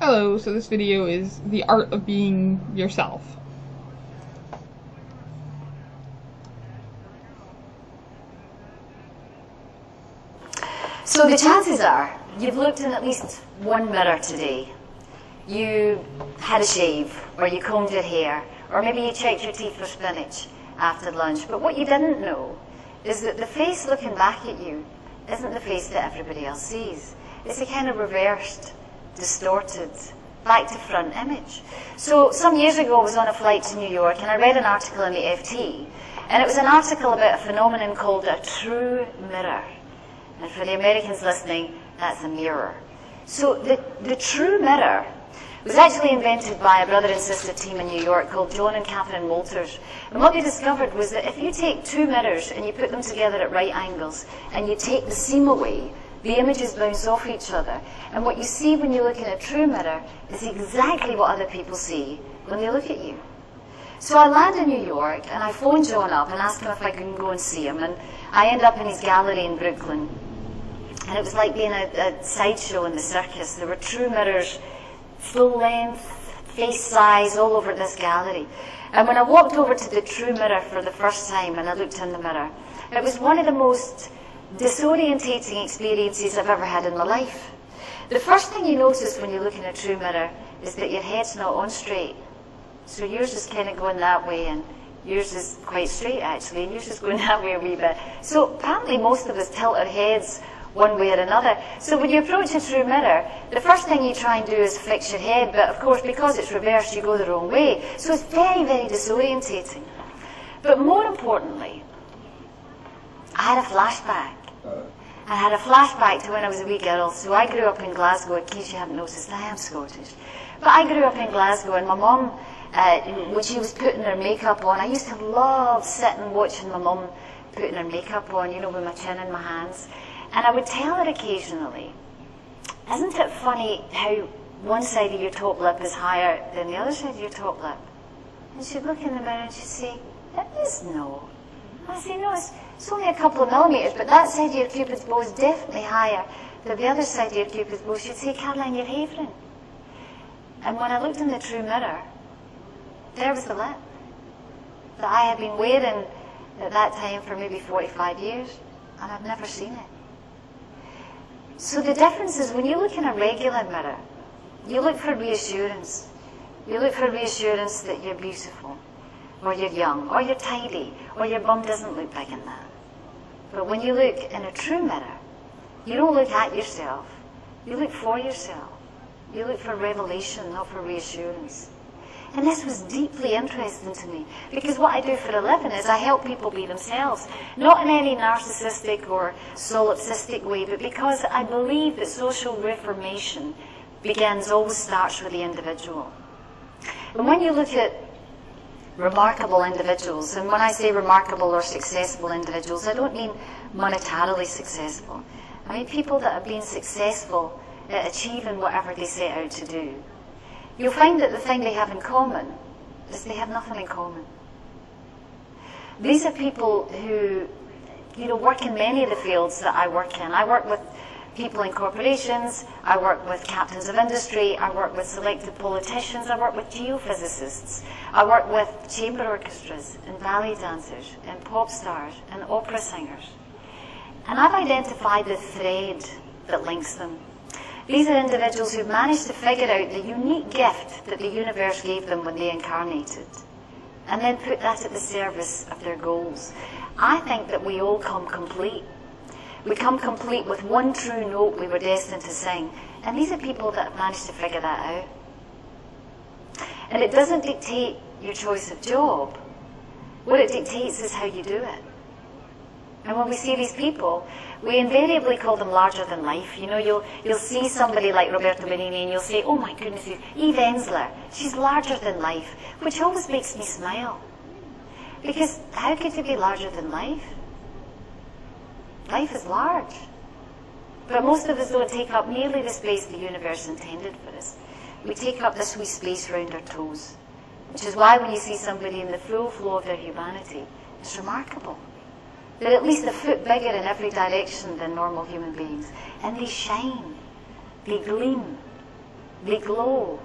Hello, so this video is the art of being yourself. So the chances are you've looked in at least one mirror today. You had a shave, or you combed your hair, or maybe you checked your teeth for spinach after lunch. But what you didn't know is that the face looking back at you isn't the face that everybody else sees. It's a kind of reversed, distorted, back to front image. So some years ago I was on a flight to New York and I read an article in the FT, and it was an article about a phenomenon called a true mirror. And for the Americans listening, that's a mirror. So the true mirror was actually invented by a brother and sister team in New York called John and Catherine Walters. And what they discovered was that if you take two mirrors and you put them together at right angles and you take the seam away, the images bounce off each other. And what you see when you look in a true mirror is exactly what other people see when they look at you. So I land in New York and I phoned John up and asked him if I could go and see him. And I end up in his gallery in Brooklyn. And it was like being a sideshow in the circus. There were true mirrors, full length, face size, all over this gallery. And when I walked over to the true mirror for the first time and I looked in the mirror, it was one of the most disorientating experiences I've ever had in my life. The first thing you notice when you look in a true mirror is that your head's not on straight. So yours is kind of going that way, and yours is quite straight actually, and yours is going that way a wee bit. So apparently most of us tilt our heads one way or another. So when you approach a true mirror, the first thing you try and do is fix your head, but of course because it's reversed you go the wrong way. So it's very, very disorientating. But more importantly, I had a flashback. I had a flashback to when I was a wee girl. So I grew up in Glasgow. In case you haven't noticed, I am Scottish. But I grew up in Glasgow, and my mum, when she was putting her makeup on, I used to love sitting watching my mum putting her makeup on, you know, with my chin in my hands. And I would tell her occasionally, isn't it funny how one side of your top lip is higher than the other side of your top lip? And she'd look in the mirror and she'd say, it is no. I say, no, it's only a couple of millimetres, but that side of your cupid's bow is definitely higher than the other side of your cupid's bow. She'd say, Caroline, you're havering. And when I looked in the true mirror, there was the lip that I had been wearing at that time for maybe 45 years, and I've never seen it. So the difference is when you look in a regular mirror, you look for reassurance. You look for reassurance that you're beautiful, or you're young, or you're tidy, or your bum doesn't look big in that. But when you look in a true mirror, you don't look at yourself. You look for yourself. You look for revelation, not for reassurance. And this was deeply interesting to me, because what I do for a living is I help people be themselves, not in any narcissistic or solipsistic way, but because I believe that social reformation always starts with the individual. And when you look at remarkable individuals, and when I say remarkable or successful individuals, I don't mean monetarily successful. I mean people that have been successful at achieving whatever they set out to do. You'll find that the thing they have in common is they have nothing in common. These are people who, you know, work in many of the fields that I work in. I work with people in corporations, I work with captains of industry, I work with selected politicians, I work with geophysicists, I work with chamber orchestras and ballet dancers and pop stars and opera singers. And I've identified the thread that links them. These are individuals who've managed to figure out the unique gift that the universe gave them when they incarnated, and then put that at the service of their goals. I think that we all come complete. We come complete with one true note we were destined to sing, and these are people that have managed to figure that out. And it doesn't dictate your choice of job. What it dictates is how you do it. And when we see these people, we invariably call them larger than life. You know, you'll see somebody like Roberto Benigni and you'll say, oh my goodness, Eve Ensler, she's larger than life, which always makes me smile. Because how could you be larger than life? Life is large. But most of us don't take up nearly the space the universe intended for us. We take up this wee space round our toes, which is why when you see somebody in the full flow of their humanity, it's remarkable. They're at least a foot bigger in every direction than normal human beings. And they shine. They gleam. They glow.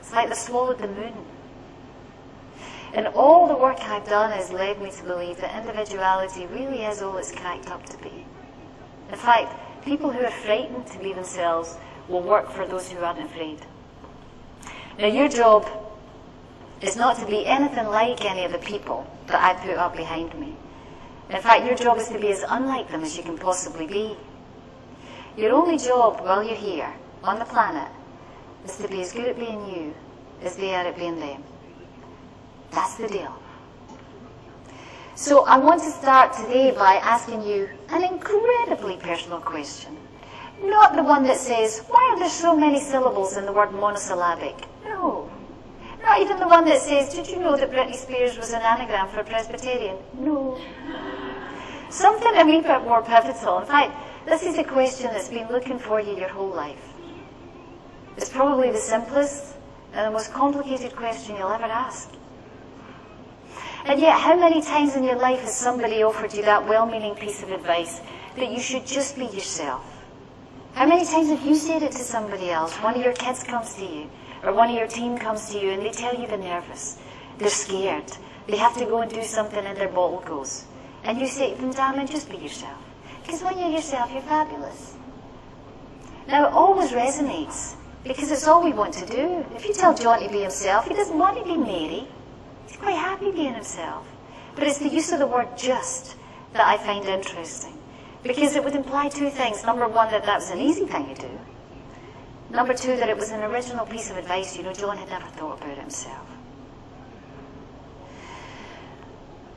It's like they've swallowed the moon. And all the work I've done has led me to believe that individuality really is all it's cracked up to be. In fact, people who are frightened to be themselves will work for those who aren't afraid. Now, your job is not to be anything like any of the people that I put up behind me. In fact, your job is to be as unlike them as you can possibly be. Your only job while you're here on the planet is to be as good at being you as they are at being them. That's the deal. So I want to start today by asking you an incredibly personal question. Not the one that says, why are there so many syllables in the word monosyllabic? No. Not even the one that says, did you know that Britney Spears was an anagram for Presbyterian? No. Something a wee bit more pivotal. In fact, this is a question that's been looking for you your whole life. It's probably the simplest and the most complicated question you'll ever ask. And yet, how many times in your life has somebody offered you that well-meaning piece of advice that you should just be yourself? How many times have you said it to somebody else? One of your kids comes to you, or one of your team comes to you, and they tell you they're nervous, they're scared, they have to go and do something and their bottle goes. And you say to them, darling, just be yourself. Because when you're yourself, you're fabulous. Now, it always resonates, because it's all we want to do. If you tell John to be himself, he doesn't want to be Mary. He's quite happy being himself. But it's the use of the word just that I find interesting. Because it would imply two things. Number one, that was an easy thing to do. Number two, that it was an original piece of advice. You know, John had never thought about it himself.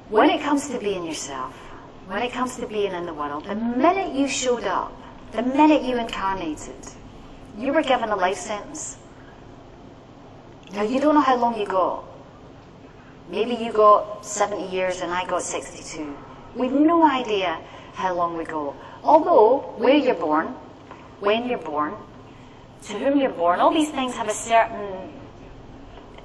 When it comes to being yourself, when it comes to being in the world, the minute you showed up, the minute you incarnated, you were given a life sentence. Now, you don't know how long you got. Maybe you got 70 years and I got 62. We've no idea how long we go. Although, where you're born, when you're born, to whom you're born, all these things have a certain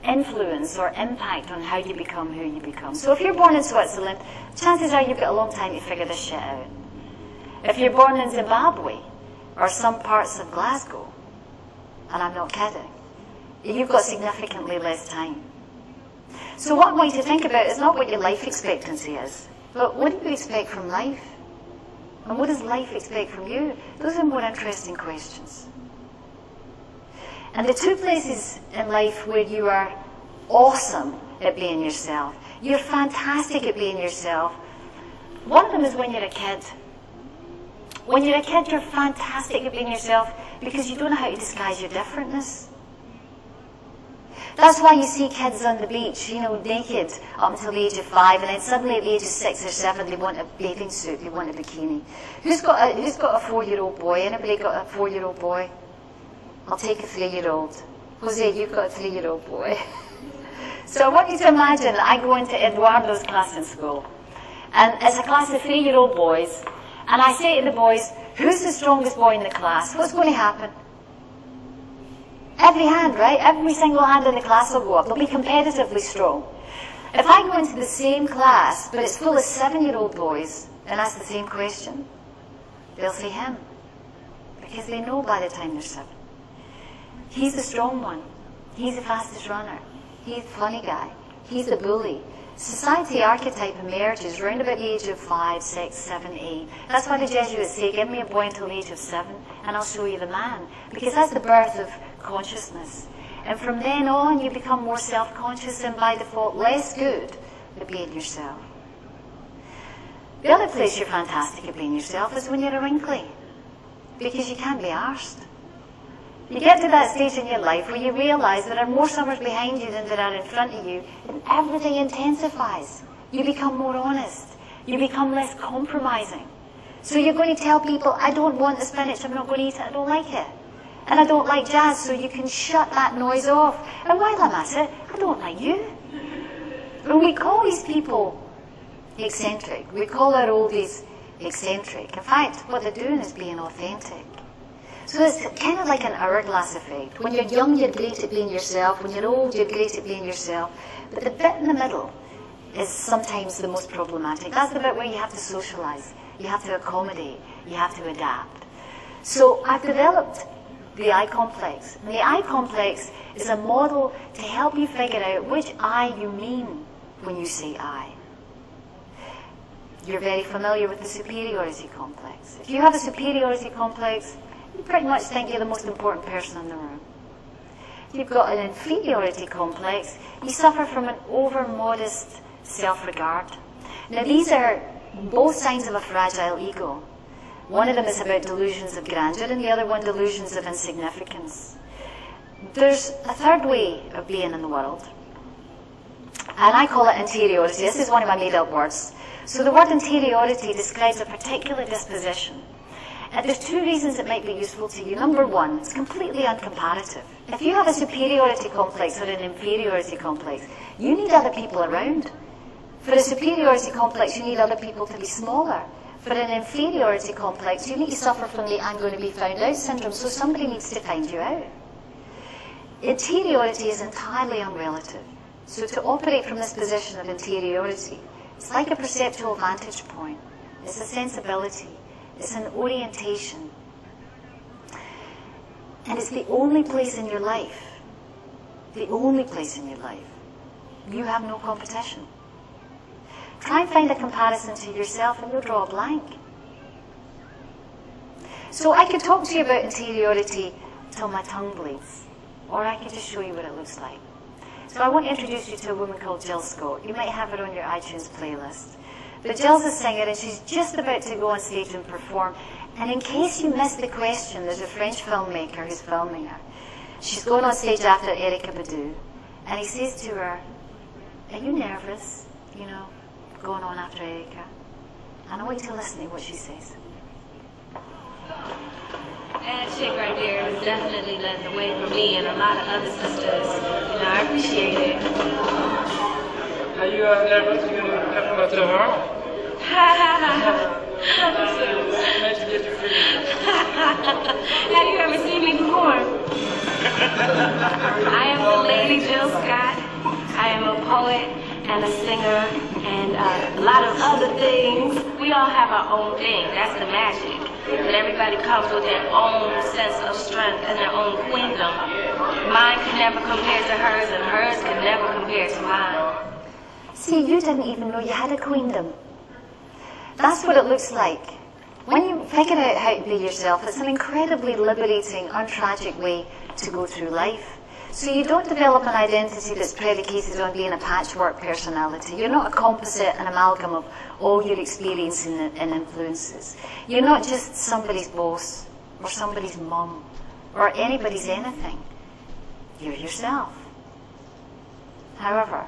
influence or impact on how you become who you become. So if you're born in Switzerland, chances are you've got a long time to figure this shit out. If you're born in Zimbabwe or some parts of Glasgow, and I'm not kidding, you've got significantly less time. So what I want you to think about is not what your life expectancy is, but what do you expect from life? And what does life expect from you? Those are more interesting questions. And the two places in life where you are awesome at being yourself, you're fantastic at being yourself, one of them is when you're a kid. When you're a kid, you're fantastic at being yourself because you don't know how to disguise your differentness. That's why you see kids on the beach, you know, naked up until the age of 5, and then suddenly at the age of 6 or 7 they want a bathing suit, they want a bikini. Who's got a 4-year-old boy? Anybody got a 4-year-old boy? I'll take a 3-year-old. Jose, you've got a 3-year-old boy. So I want you to imagine that I go into Eduardo's class in school, and it's a class of 3-year-old boys, and I say to the boys, who's the strongest boy in the class? What's going to happen? Every hand, right? Every single hand in the class will go up. They'll be competitively strong. If I go into the same class, but it's full of 7-year-old boys, and ask the same question, they'll say him. Because they know by the time they're 7. He's the strong one. He's the fastest runner. He's the funny guy. He's the bully. Society archetype emerges around about the age of 5, 6, 7, 8. That's why the Jesuits say, give me a boy until the age of 7, and I'll show you the man. Because that's the birth of consciousness. And from then on, you become more self-conscious and by default less good at being yourself. The other place you're fantastic at being yourself is when you're a wrinkly. Because you can't be arsed. You get to that stage in your life where you realise there are more summers behind you than there are in front of you, and everything intensifies. You become more honest. You become less compromising. So you're going to tell people, I don't want the spinach, I'm not going to eat it, I don't like it. And I don't like jazz, so you can shut that noise off. And while I'm at it, I don't like you. And we call these people eccentric. We call our oldies eccentric. In fact, what they're doing is being authentic. So it's kind of like an hourglass effect. When you're young, you're great at being yourself. When you're old, you're great at being yourself. But the bit in the middle is sometimes the most problematic. That's the bit where you have to socialize. You have to accommodate. You have to adapt. So I've developed the I complex. And the I complex is a model to help you figure out which I you mean when you say I. You're very familiar with the superiority complex. If you have a superiority complex, you pretty much think you're the most important person in the room. If you've got an inferiority complex, you suffer from an over-modest self-regard. Now, these are both signs of a fragile ego. One of them is about delusions of grandeur, and the other one delusions of insignificance. There's a third way of being in the world, and I call it interiority. This is one of my made-up words. So the word interiority describes a particular disposition. And there's two reasons it might be useful to you. Number one, it's completely uncomparative. If you have a superiority complex or an inferiority complex, you need other people around. For a superiority complex, you need other people to be smaller. For an inferiority complex, you need to suffer from the I'm going to be found out syndrome, so somebody needs to find you out. Interiority is entirely unrelative. So to operate from this position of interiority, it's like a perceptual vantage point. It's a sensibility. It's an orientation. And it's the only place in your life, the only place in your life, you have no competition. Try and find a comparison to yourself and you'll draw a blank. So I could talk to you about interiority till my tongue bleeds, or I could just show you what it looks like. So I want to introduce you to a woman called Jill Scott. You might have her on your iTunes playlist. But Jill's a singer and she's just about to go on stage and perform. And in case you missed the question, there's a French filmmaker who's filming her. She's going on stage after Erykah Badu. And he says to her, are you nervous, you know, going on after Erykah? And I want you to listen to what she says. That chick right there is definitely led the way for me and a lot of other sisters. You know, I appreciate it. Are you nervous you're going to perform after her? Have you ever seen me perform? I am the Lady Jill Scott. I am a poet and a singer and a lot of other things. We all have our own thing. That's the magic. That everybody comes with their own sense of strength and their own queendom. Mine can never compare to hers, and hers can never compare to mine. See, you didn't even know you had a queendom. That's what it looks like. When you figure out how to be yourself, it's an incredibly liberating, untragic way to go through life. So you don't develop an identity that's predicated on being a patchwork personality. You're not a composite, an amalgam of all your experience and influences. You're not just somebody's boss or somebody's mum or anybody's anything. You're yourself. However,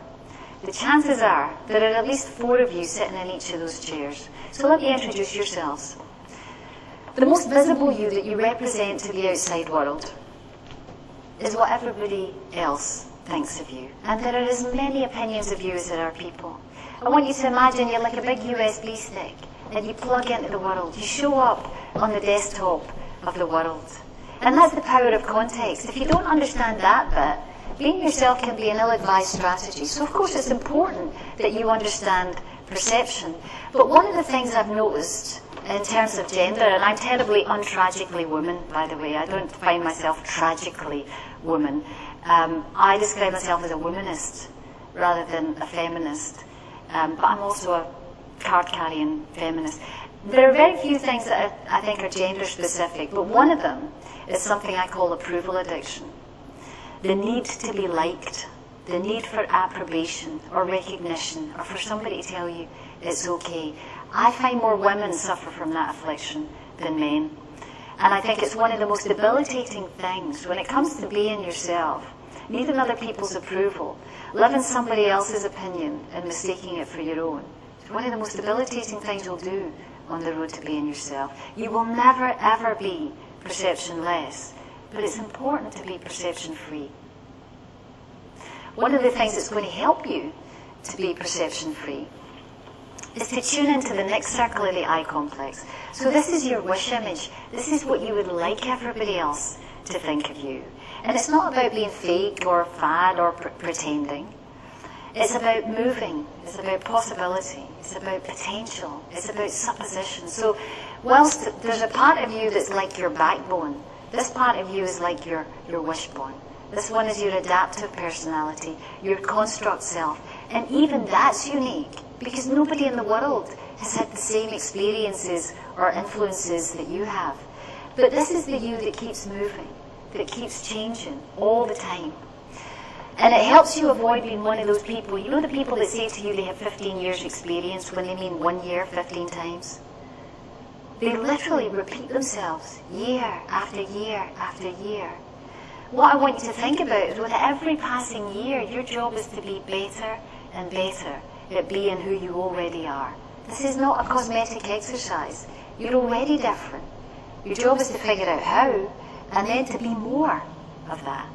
the chances are there are at least 4 of you sitting in each of those chairs. So let me introduce yourselves. The most visible you that you represent to the outside world is what everybody else thinks of you. And there are as many opinions of you as there are people. I want you to imagine you're like a big USB stick and you plug into the world. You show up on the desktop of the world. And that's the power of context. If you don't understand that bit, being yourself can be an ill-advised strategy. So of course it's important that you understand perception. But one of the things I've noticed in terms of gender, and I'm terribly untragically woman, by the way. I don't find myself tragically woman. I describe myself as a womanist rather than a feminist. But I'm also a card-carrying feminist. There are very few things that I think are gender-specific, but one of them is something I call approval addiction. The need to be liked, the need for approbation or recognition, or for somebody to tell you it's okay. I find more women suffer from that affliction than men. And I think it's one of the most debilitating things when it comes to being yourself, needing other people's approval, living somebody else's opinion and mistaking it for your own. It's one of the most debilitating things you'll do on the road to being yourself. You will never ever be perception-less, but it's important to be perception-free. One of the things that's going to help you to be perception-free is to tune into the next circle of the I complex. So this is your wish image. This is what you would like everybody else to think of you. And it's not about being fake or fad or pretending. It's about moving. It's about possibility. It's about potential. It's about supposition. So whilst there's a part of you that's like your backbone, This part of you is like your wishbone. This one is your adaptive personality, your construct self. And even that's unique, because nobody in the world has had the same experiences or influences that you have. But this is the you that keeps moving, that keeps changing all the time. And it helps you avoid being one of those people. You know the people that say to you they have 15 years experience when they mean 1 year 15 times? They literally repeat themselves year after year after year. What I want you to think about is with every passing year, your job is to be better and better at being who you already are. This is not a cosmetic exercise. You're already different. Your job is to figure out how, and then to be more of that.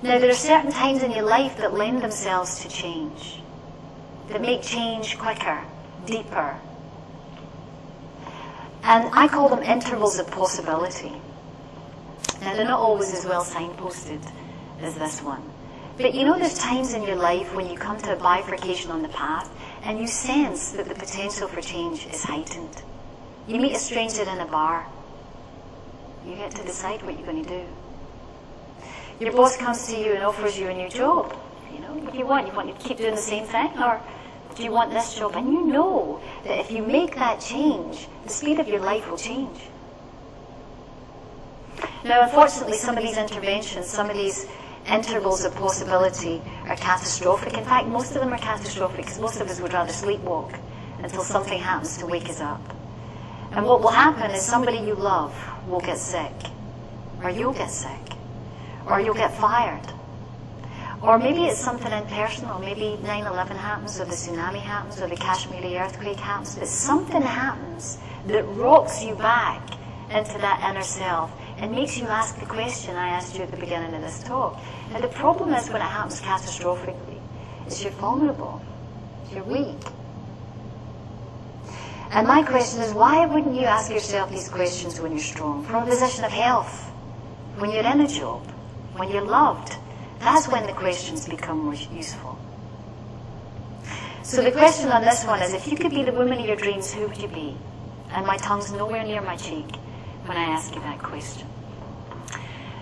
Now, there are certain times in your life that lend themselves to change, that make change quicker, deeper. And I call them intervals of possibility. Now, they're not always as well signposted as this one. But you know there's times in your life when you come to a bifurcation on the path and you sense that the potential for change is heightened. You meet a stranger in a bar. You get to decide what you're going to do. Your boss comes to you and offers you a new job. You know, what do you want? You want to keep doing the same thing? Or do you want this job? And you know that if you make that change, the speed of your life will change. Now, unfortunately, some of these interventions, some of these intervals of possibility are catastrophic. In fact, most of them are catastrophic because most of us would rather sleepwalk until something happens to wake us up. And what will happen is somebody you love will get sick, or you'll get sick, or you'll get fired. Or maybe it's something impersonal. Maybe 9/11 happens, or the tsunami happens, or the Kashmiri earthquake happens. But something happens that rocks you back into that inner self and makes you ask the question I asked you at the beginning of this talk. Now, the problem is when it happens catastrophically, is you're vulnerable, you're weak. And my question is, why wouldn't you ask yourself these questions when you're strong? From a position of health, when you're in a job, when you're loved. That's when the questions become more useful. So the question on this one is, if you could be the woman of your dreams, who would you be? And my tongue's nowhere near my cheek when I ask you that question.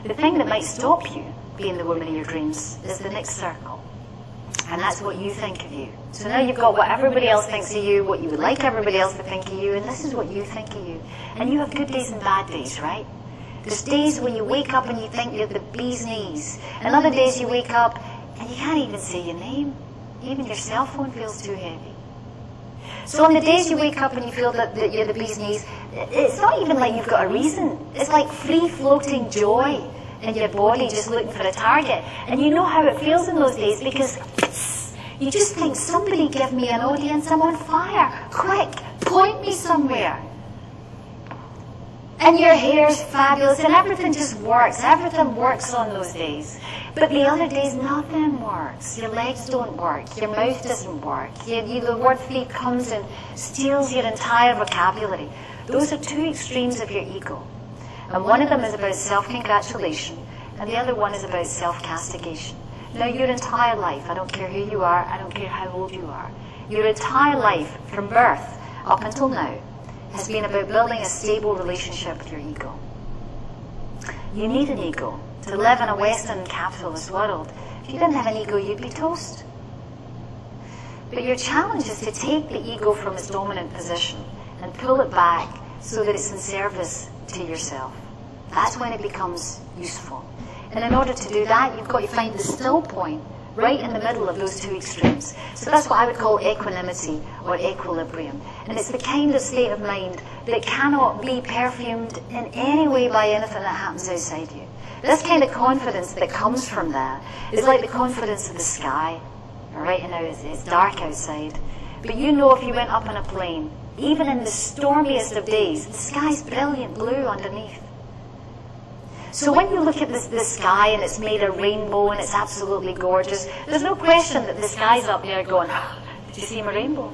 The thing that might stop you being the woman of your dreams is the next circle. And that's what you think of you. So now you've got what everybody else thinks of you, what you would like everybody else to think of you, and this is what you think of you. And you have good days and bad days, right? There's days when you wake up and you think you're the bee's knees. And other days you wake up and you can't even say your name. Even your cell phone feels too heavy. So on the days you wake up and you feel that you're the bee's knees, it's not even like you've got a reason. It's like free-floating joy in your body just looking for a target. And you know how it feels in those days because you just think, somebody give me an audience, I'm on fire. Quick, point me somewhere. And your hair's fabulous and everything just works. Everything works on those days. But the other days, nothing works. Your legs don't work. Your mouth doesn't work. The word thief comes and steals your entire vocabulary. Those are two extremes of your ego. And one of them is about self-congratulation, and the other one is about self-castigation. Now, your entire life, I don't care who you are, I don't care how old you are, your entire life, from birth up until now, has been about building a stable relationship with your ego. You need an ego to live in a Western capitalist world. If you didn't have an ego, you'd be toast. But your challenge is to take the ego from its dominant position and pull it back so that it's in service to yourself. That's when it becomes useful. And in order to do that, you've got to find the still point right in the middle of those two extremes. So that's what I would call equanimity or equilibrium. And it's the kind of state of mind that cannot be perfumed in any way by anything that happens outside you. This kind of confidence that comes from that is like the confidence of the sky. Right now it's dark outside. But you know if you went up on a plane, even in the stormiest of days, the sky's brilliant blue underneath. So when you look at this sky and it's made a rainbow and it's absolutely gorgeous, there's no question that the sky's up there going, oh, did you see my rainbow?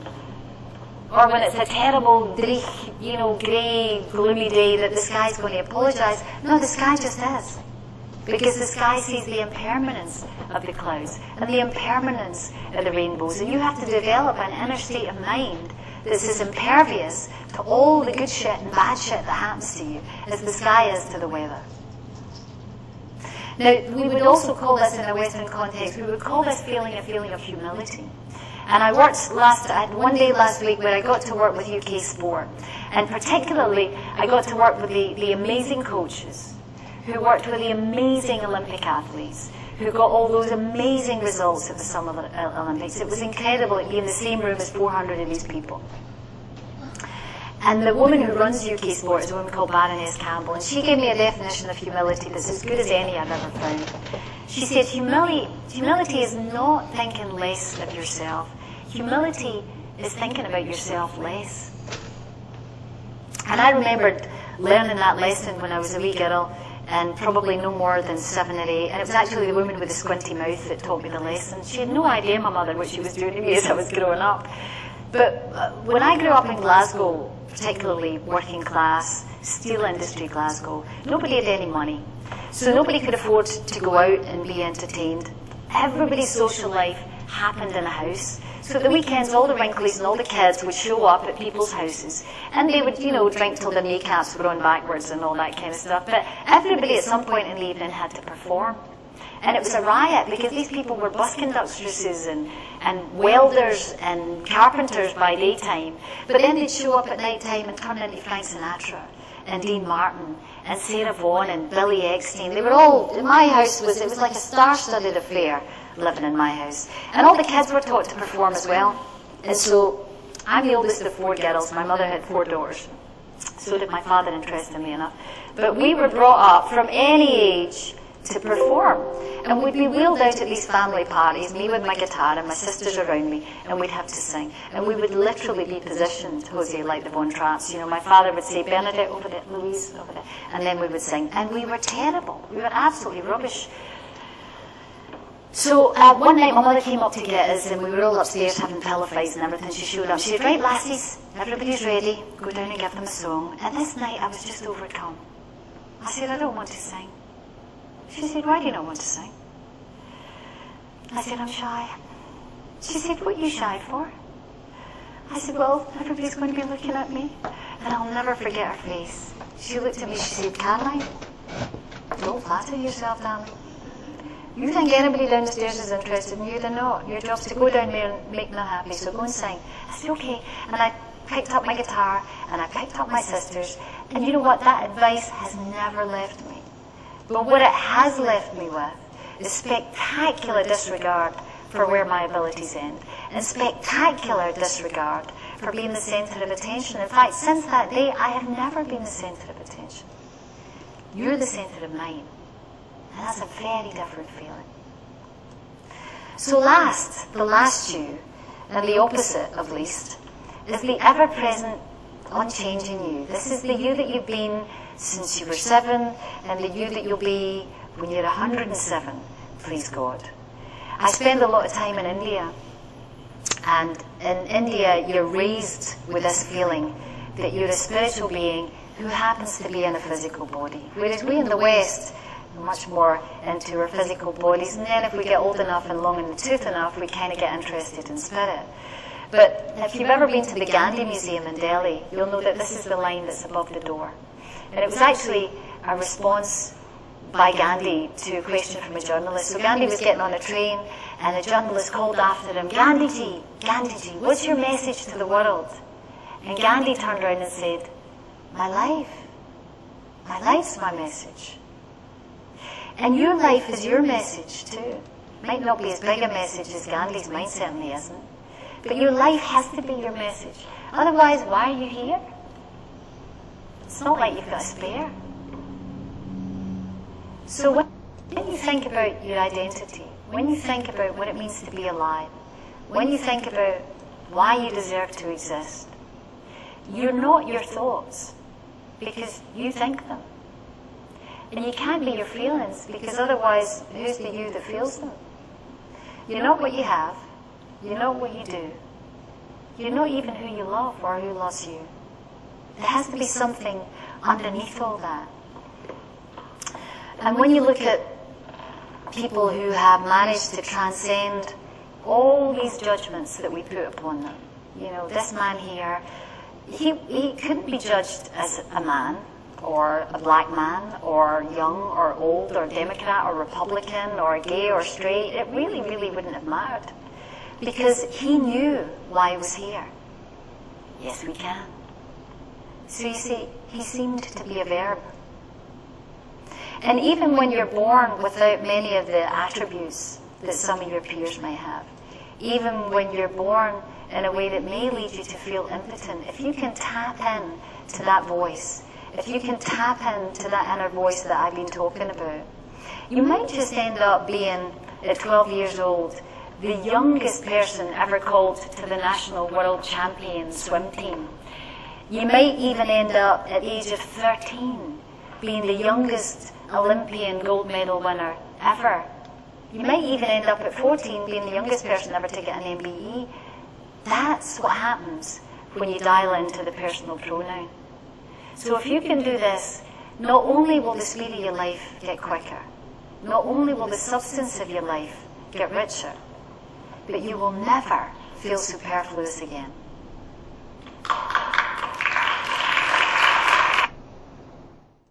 Or when it's a terrible, grey, gloomy day that the sky's going to apologize. No, the sky just is. Because the sky sees the impermanence of the clouds and the impermanence of the rainbows. And you have to develop an inner state of mind that's as impervious to all the good shit and bad shit that happens to you as the sky is to the weather. Now, we would also call this, in a Western context, we would call this feeling a feeling of humility. And I had one day last week where I got to work with UK Sport. And particularly, I got to work with the amazing coaches who worked with the amazing Olympic athletes, who got all those amazing results at the Summer Olympics. It was incredible to be in the same room as 400 of these people. And the woman who runs UK Sport is a woman called Baroness Campbell, and she gave me a definition of humility that's as good as any I've ever found. She said, humility is not thinking less of yourself. Humility is thinking about yourself less. And I remembered learning that lesson when I was a wee girl, and probably no more than 7 or 8. And it was actually the woman with the squinty mouth that taught me the lesson. She had no idea, my mother, what she was doing to me as I was growing up. But when I grew up in Glasgow, particularly working class, steel industry Glasgow, nobody had any money. So nobody could afford to go out and be entertained. Everybody's social life happened in a house. So at the weekends, all the wrinklies and all the kids would show up at people's houses, and they would, drink till their kneecaps were on backwards and all that kind of stuff. But everybody at some point in the evening had to perform. And it was a riot because these people were bus conductresses and welders and carpenters by daytime. But then they'd show up at night time and turn into Frank Sinatra and Dean Martin and Sarah Vaughan and Billy Eckstein. They were all, in my house, it was like a star-studded affair living in my house. And all the kids were taught to perform as well. And so I'm the oldest of 4 girls. My mother had 4 daughters. So did my father, interestingly enough. But we were brought up from any age to perform. And we'd be wheeled out at these family parties, me with my guitar and my sisters around me, and we'd have to sing. And we would literally be positioned, Jose, like the Von Trapps. My father would say, Bernadette over there, Louise over there, and then we would sing. And we were terrible. We were absolutely rubbish. So one night my mother came up to get us, and we were all upstairs having pillow fights and everything. She showed up. She said, right, lassies, everybody's ready. Go down and give them a song. And this night I was just overcome. I said, I don't want to sing. She said, why do you not want to sing? I said, I'm shy. She said, what are you shy for? I said, well, everybody's going to be looking at me. And I'll never forget her face. She looked at me, she said, Caroline, don't flatter yourself, darling. You think anybody down the stairs is interested in you, they're not. Your job's to go down there and make them happy, so go and sing. I said, okay. And I picked up my guitar, and I picked up my sisters. And you know what? That advice has never left me. But what it has left me with is spectacular disregard for where my abilities end, and spectacular disregard for being the centre of attention. In fact, since that day, I have never been the centre of attention. You're the centre of mine, and that's a very different feeling. So the last you, and the opposite of least, is the ever-present, unchanging you. This is the you that you've been since you were 7, and the you that you'll be when you're 107, please God. I spend a lot of time in India, and in India you're raised with this feeling that you're a spiritual being who happens to be in a physical body. Whereas we in the West are much more into our physical bodies, and then if we get old enough and long in the tooth enough, we kind of get interested in spirit. But if you've ever been to the Gandhi Museum in Delhi, you'll know that this is the line that's above the door. And it was actually a response by Gandhi to a question from a journalist. So Gandhi was getting on a train, and a journalist called after him, Gandhiji, Gandhiji, what's your message to the world? And Gandhi turned around and said, my life. My life's my message. And your life is your message too. Might not be as big a message as Gandhi's, mine certainly isn't. But your life has to be your message. Otherwise, why are you here? It's not like you've got a spare. So when you think about your identity, when you think about what it means to be alive, when you think about why you deserve to exist, you're not your thoughts because you think them. And you can't be your feelings because otherwise, who's the you that feels them? You're not what you have. You're not what you do. You're not even who you love or who loves you. There has to be something underneath all that. And when you look at people who have managed to transcend all these judgments that we put upon them, You know, this man here, he couldn't be judged as a man, or a black man, or young, or old, or Democrat, or Republican, or gay, or straight. It really, really wouldn't have mattered. Because he knew why he was here. Yes, we can. So you see, he seemed to be a verb. And even when you're born without many of the attributes that some of your peers may have, even when you're born in a way that may lead you to feel impotent, if you can tap in to that voice, if you can tap into that inner voice that I've been talking about, you might just end up being, at 12 years old, the youngest person ever called to the national world champion swim team. You might even end up at the age of 13 being the youngest Olympian gold medal winner ever. You might even end up at 14 being the youngest person ever to get an MBE. That's what happens when you dial into the personal pronoun. So if you can do this, not only will the speed of your life get quicker, not only will the substance of your life get richer, but you will never feel superfluous again.